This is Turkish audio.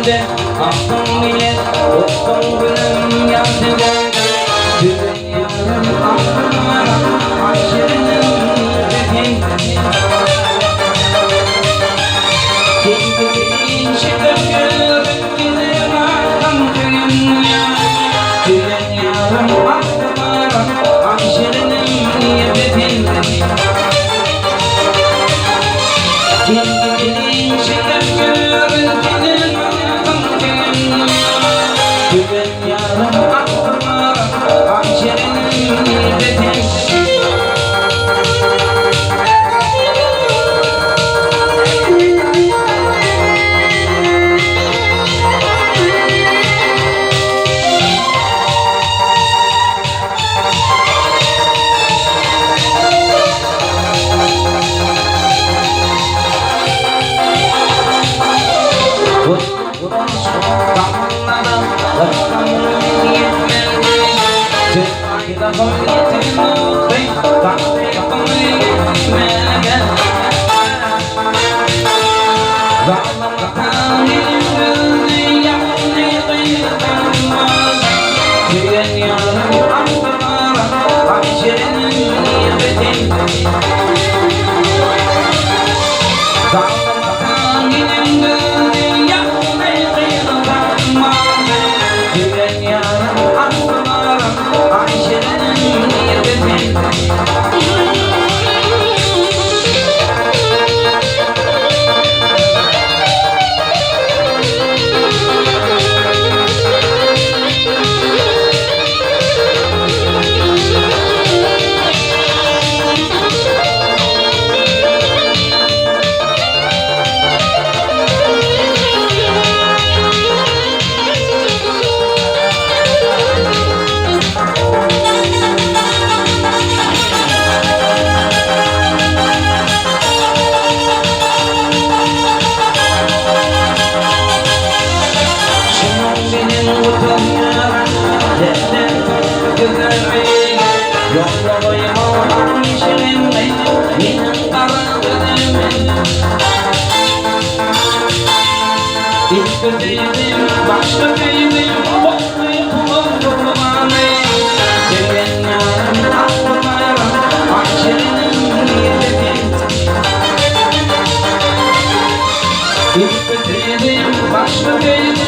geldi, aklım bile dostum gülüm geldi geldi. Dünyanın aklına aşırının yüreği. Kendini şıkır gidiyor aklım dünya. Dünyanın aklına aşırının yüreği. Kendini şıkır gidiyor aklım dünya. Dünyanın aklına aşırının yüreği. Başka değilim, bokluyum kullanmayı. Dünyanın aklına aşırının yüreği. İlk değilim, başka değilim.